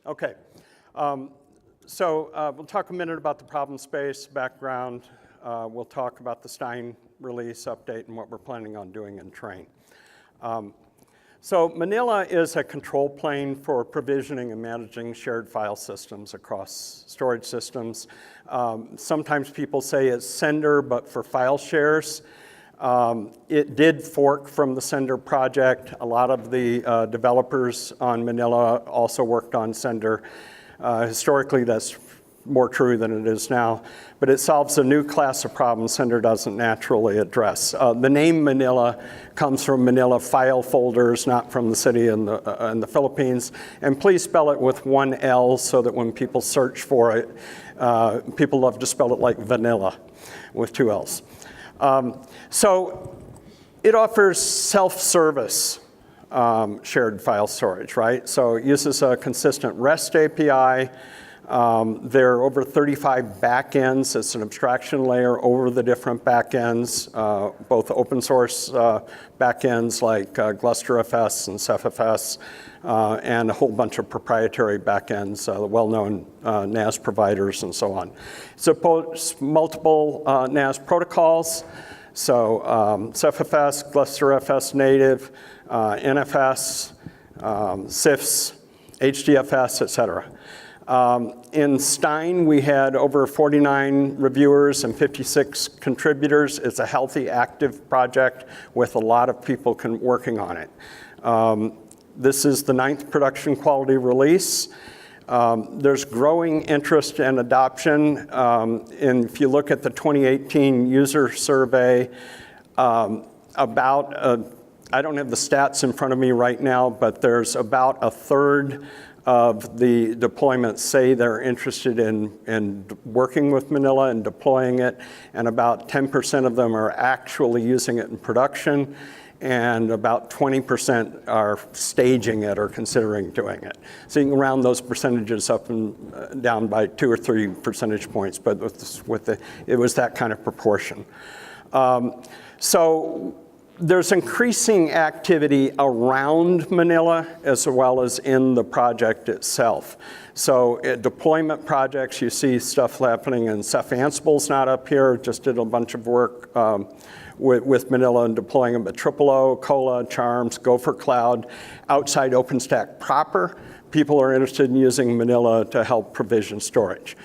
Okay. We'll talk a minute about the problem space, background. We'll talk about the Stein release update and what we're planning on doing in Train. So Manila is a control plane for provisioning and managing shared file systems across storage systems. Sometimes people say it's Sender, but for file shares. It did fork from the Sender project. A lot of the developers on Manila also worked on Sender. Historically, that's more true than it is now. But it solves a new class of problems Sender doesn't naturally address. The name Manila comes from Manila file folders, not from the city in the Philippines. And please spell it with one L so that when people search for it, people love to spell it like vanilla with two L's. So it offers self-service shared file storage, right? So it uses a consistent REST API. There are over 35 backends. It's an abstraction layer over the different backends, both open source backends like GlusterFS and CephFS, and a whole bunch of proprietary backends, the well-known NAS providers and so on. It supports multiple NAS protocols. So CephFS, GlusterFS native, NFS, CIFS, HDFS, et cetera. In Stein, we had over 49 reviewers and 56 contributors. It's a healthy, active project with a lot of people working on it. This is the 9th production quality release. There's growing interest and adoption. And if you look at the 2018 user survey, I don't have the stats in front of me right now, but there's about a third of the deployments say they're interested in working with Manila and deploying it, and about 10% of them are actually using it in production, and about 20% are staging it or considering doing it. So you can round those percentages up and down by 2 or 3 percentage points, but it was that kind of proportion. So there's increasing activity around Manila as well as in the project itself. So at deployment projects, you see stuff happening, and Ceph Ansible's not up here, just did a bunch of work with Manila and deploying them, but TripleO, Cola, Charms, Gopher Cloud. Outside OpenStack proper, people are interested in using Manila to help provision storage.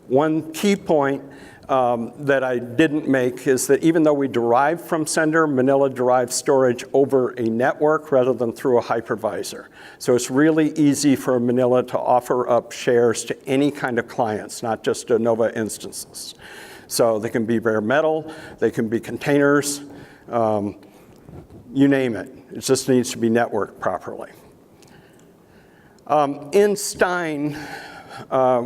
One key point that I didn't make is that even though we derive from Sender, Manila derives storage over a network rather than through a hypervisor. So it's really easy for Manila to offer up shares to any kind of clients, not just Nova instances. So they can be bare metal, they can be containers, you name it. It just needs to be networked properly. In Stein,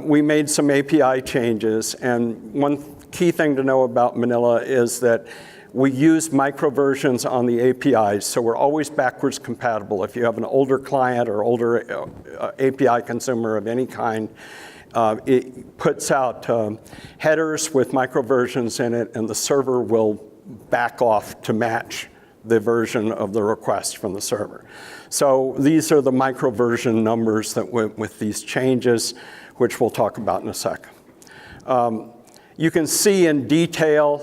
we made some API changes, and one key thing to know about Manila is that we use microversions on the APIs, so we're always backwards compatible. If you have an older client or older API consumer of any kind, it puts out headers with microversions in it, and the server will back off to match the version of the request from the server. So these are the microversion numbers that went with these changes, which we'll talk about in a sec. You can see in detail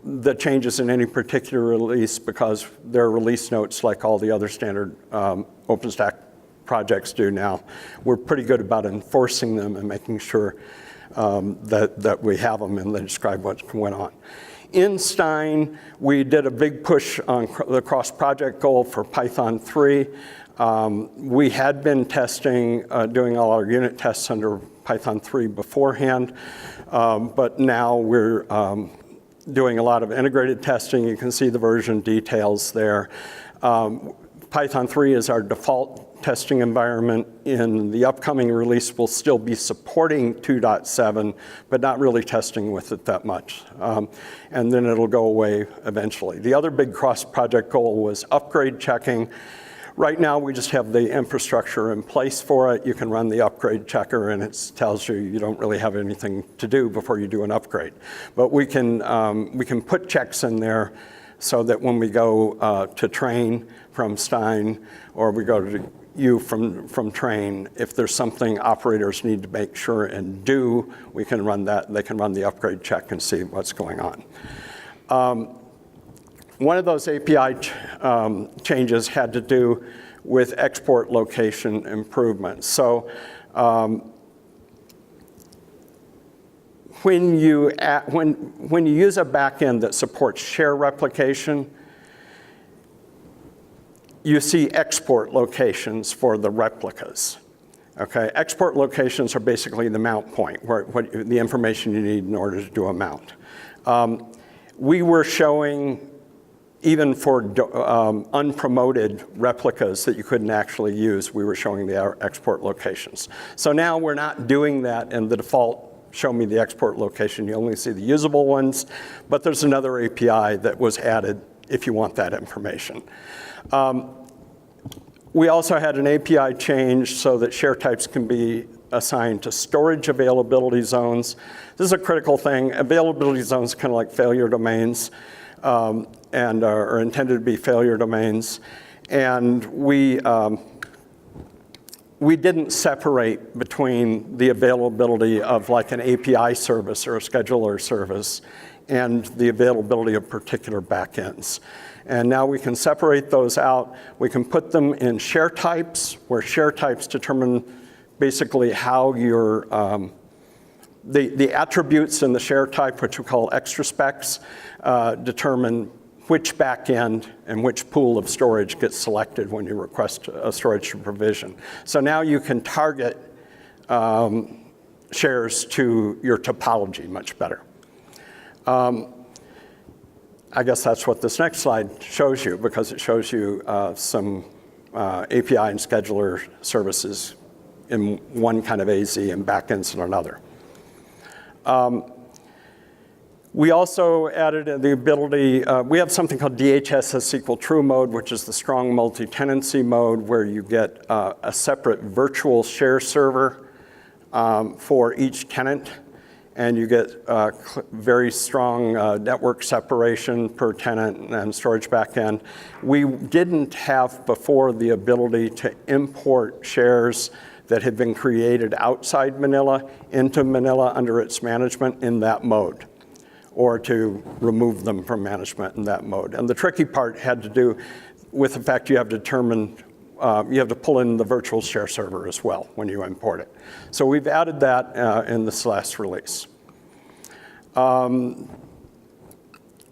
the changes in any particular release because they're release notes like all the other standard OpenStack projects do now. We're pretty good about enforcing them and making sure that we have them and they describe what went on. In Stein, we did a big push on the cross-project goal for Python 3. We had been testing, doing all our unit tests under Python 3 beforehand, but now we're doing a lot of integrated testing. You can see the version details there. Python 3 is our default testing environment. In the upcoming release, we'll still be supporting 2.7, but not really testing with it that much. And then it'll go away eventually. The other big cross-project goal was upgrade checking. Right now, we just have the infrastructure in place for it. You can run the upgrade checker, and it tells you you don't really have anything to do before you do an upgrade. But we can put checks in there so that when we go to Train from Stein, or we go to you from train. If there's something operators need to make sure and do, we can run that. They can run the upgrade check and see what's going on. One of those API changes had to do with export location improvements. So when you use a backend that supports share replication, you see export locations for the replicas. Okay, export locations are basically the mount point, the information you need in order to do a mount. We were showing, even for unpromoted replicas that you couldn't actually use, we were showing the export locations. So now we're not doing that in the default show me the export location. You only see the usable ones, but there's another API that was added if you want that information. We also had an API change so that share types can be assigned to storage availability zones. This is a critical thing. Availability zones are kind of like failure domains and are intended to be failure domains. And we didn't separate between the availability of like an API service or a scheduler service and the availability of particular backends. And now we can separate those out. We can put them in share types, where share types determine basically how your, the attributes in the share type, which we call extra specs, determine which backend and which pool of storage gets selected when you request a storage provision. So now you can target shares to your topology much better. I guess that's what this next slide shows you, because it shows you some API and scheduler services in one kind of AZ and backends in another. We also added the ability, we have something called DHS equal true mode, which is the strong multi-tenancy mode, where you get a separate virtual share server for each tenant. And you get very strong network separation per tenant and storage backend. We didn't have before the ability to import shares that had been created outside Manila into Manila under its management in that mode, or to remove them from management in that mode. And the tricky part had to do with the fact you have to determine, you have to pull in the virtual share server as well when you import it. So we've added that in this last release.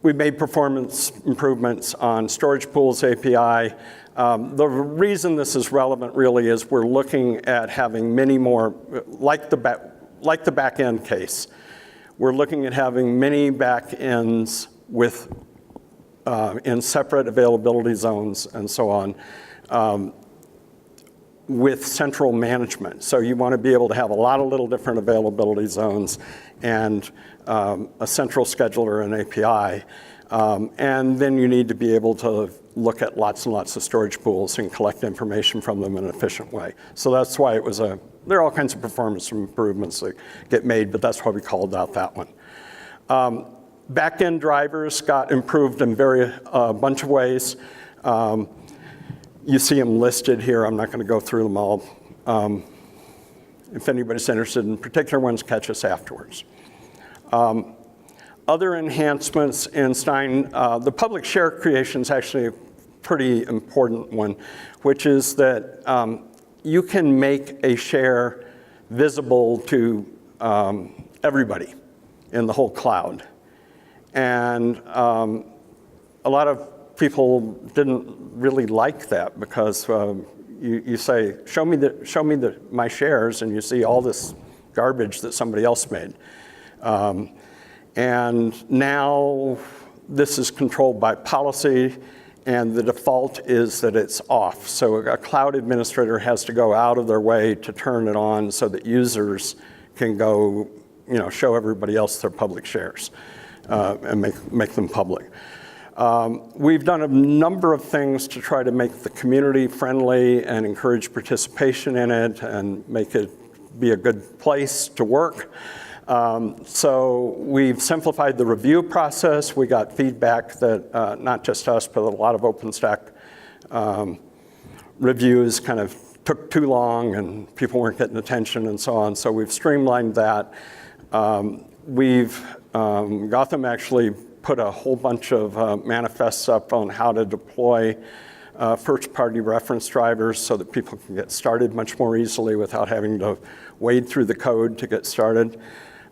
We made performance improvements on Storage Pools API. The reason this is relevant really is we're looking at having many more, like the back-end case, we're looking at having many back-ends with, in separate availability zones and so on, with central management. So you want to be able to have a lot of little different availability zones and a central scheduler and API. And then you need to be able to look at lots and lots of storage pools and collect information from them in an efficient way. So that's why it was there are all kinds of performance improvements that get made, but that's why we called out that one. Back-end drivers got improved in a bunch of ways. You see them listed here. I'm not going to go through them all. If anybody's interested in particular ones, catch us afterwards. Other enhancements in Stein, the public share creation is actually a pretty important one, which is that you can make a share visible to everybody in the whole cloud. And a lot of people didn't really like that, because you say, show me my shares, and you see all this garbage that somebody else made. And now this is controlled by policy, and the default is that it's off. So a cloud administrator has to go out of their way to turn it on so that users can go, show everybody else their public shares and make them public. We've done a number of things to try to make the community friendly and encourage participation in it and make it be a good place to work. So we've simplified the review process. We got feedback that not just us, but a lot of OpenStack reviews kind of took too long and people weren't getting attention and so on. So we've streamlined that. Gotham actually put a whole bunch of manifests up on how to deploy first-party reference drivers so that people can get started much more easily without having to wade through the code to get started.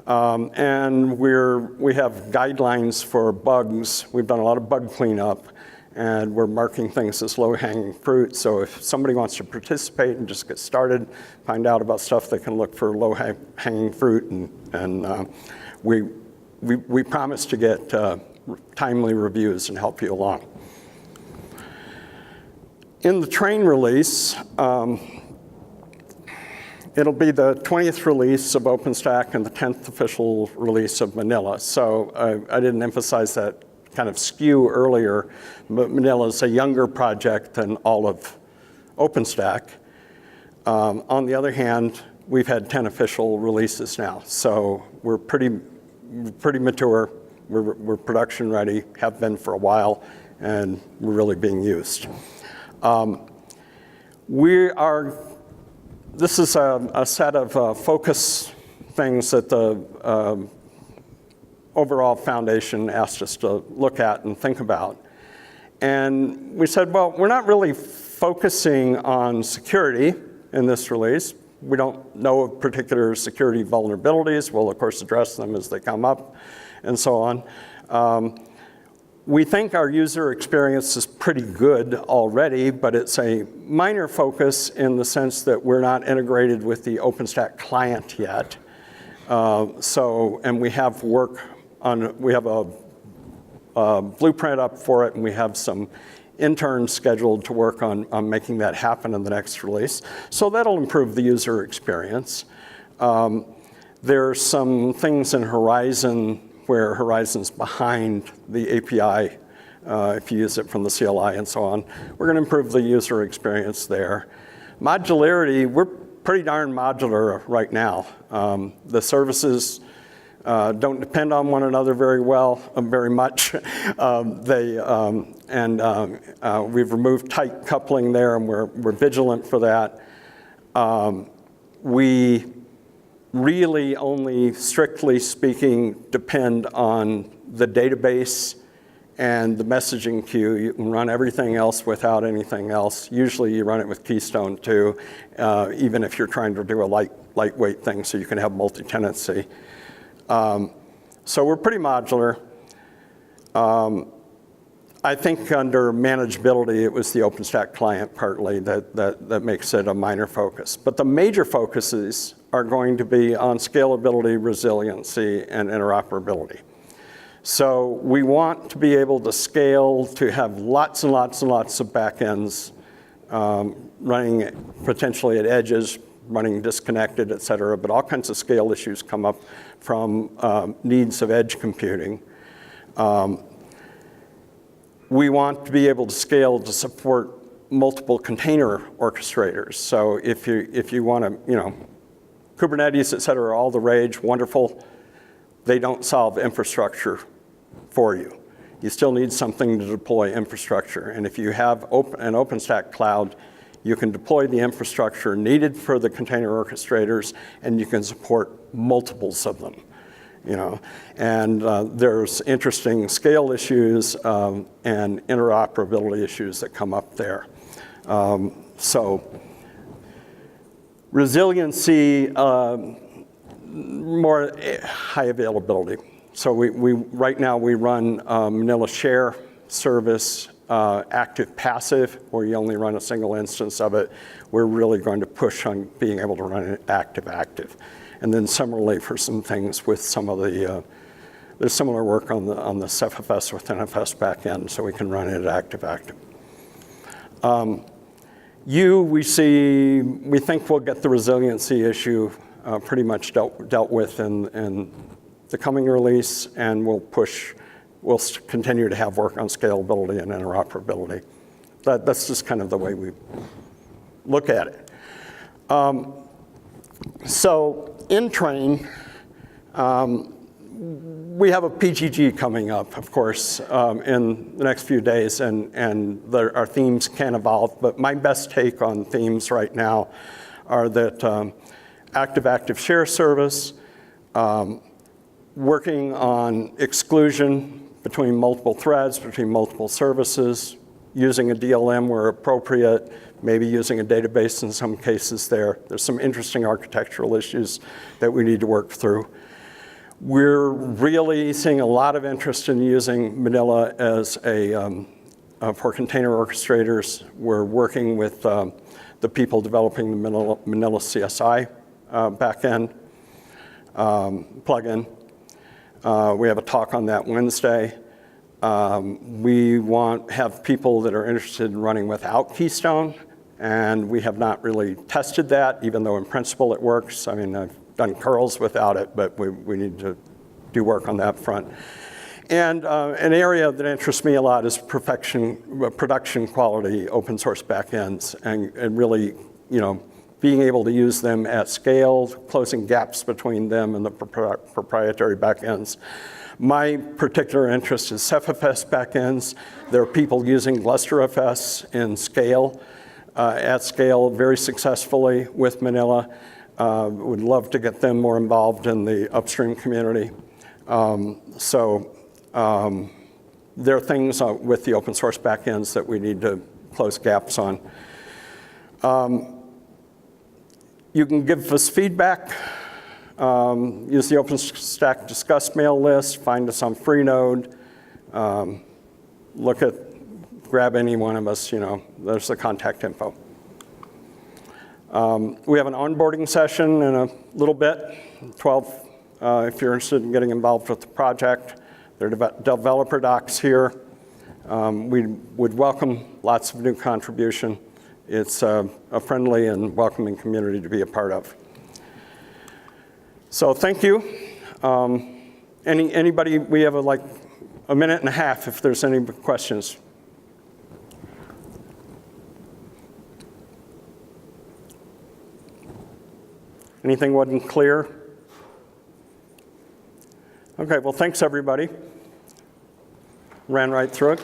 And we have guidelines for bugs. We've done a lot of bug cleanup, and we're marking things as low-hanging fruit. So if somebody wants to participate and just get started, find out about stuff, they can look for low-hanging fruit, and we promise to get timely reviews and help you along. In the train release, it'll be the 20th release of OpenStack and the 10th official release of Manila. So I didn't emphasize that kind of skew earlier, but Manila is a younger project than all of OpenStack. On the other hand, we've had 10 official releases now, so we're pretty mature. We're production ready, have been for a while, and we're really being used. This is a set of focus things that the overall foundation asked us to look at and think about. And we said, well, we're not really focusing on security in this release. We don't know of particular security vulnerabilities. We'll, of course, address them as they come up and so on. We think our user experience is pretty good already, but it's a minor focus in the sense that we're not integrated with the OpenStack client yet. And we have we have a blueprint up for it, and we have some interns scheduled to work on making that happen in the next release. So that'll improve the user experience. There's some things in Horizon where Horizon's behind the API, if you use it from the CLI and so on. We're going to improve the user experience there. Modularity, we're pretty darn modular right now. The services don't depend on one another very much. We've removed tight coupling there, and we're vigilant for that. We really only, strictly speaking, depend on the database and the messaging queue. You can run everything else without anything else. Usually you run it with Keystone too, even if you're trying to do a lightweight thing so you can have multi-tenancy. So we're pretty modular. I think under manageability, it was the OpenStack client partly that makes it a minor focus. But the major focuses are going to be on scalability, resiliency, and interoperability. So we want to be able to scale, to have lots and lots and lots of backends running potentially at edges, running disconnected, et cetera, but all kinds of scale issues come up from needs of edge computing. We want to be able to scale to support multiple container orchestrators. So if you want to, Kubernetes, et cetera, are all the rage, wonderful. They don't solve infrastructure for you. You still need something to deploy infrastructure. And if you have an OpenStack cloud, you can deploy the infrastructure needed for the container orchestrators, and you can support multiples of them. And there's interesting scale issues and interoperability issues that come up there. So resiliency, more high availability. So right now we run Manila Share service, active passive, where you only run a single instance of it. We're really going to push on being able to run it active. And then similarly for some things with some of the, there's similar work on the CFFS with NFS backend, so we can run it active. We think we'll get the resiliency issue pretty much dealt with in the coming release, and we'll continue to have work on scalability and interoperability. That's just kind of the way we look at it. So in train, we have a PGG coming up, of course, in the next few days, and our themes can evolve. But my best take on themes right now are that active share service, working on exclusion between multiple threads, between multiple services, using a DLM where appropriate, maybe using a database in some cases there. There's some interesting architectural issues that we need to work through. We're really seeing a lot of interest in using Manila as for container orchestrators. We're working with the people developing the Manila CSI backend plugin. We have a talk on that Wednesday. We have people that are interested in running without Keystone, and we have not really tested that, even though in principle it works. I mean, I've done curls without it, but we need to do work on that front. And an area that interests me a lot is production quality open source backends, and really, being able to use them at scale, closing gaps between them and the proprietary backends. My particular interest is CephFS backends. There are people using GlusterFS at scale very successfully with Manila. Would love to get them more involved in the upstream community. There are things with the open source backends that we need to close gaps on. You can give us feedback. Use the OpenStack Discuss mail list. Find us on Freenode. Grab any one of us. There's the contact info. We have an onboarding session in a little bit, 12, if you're interested in getting involved with the project. There are developer docs here. We would welcome lots of new contribution. It's a friendly and welcoming community to be a part of. So thank you. Anybody, we have like a minute and a half if there's any questions. Anything wasn't clear? Okay, well, thanks everybody. Ran right through it.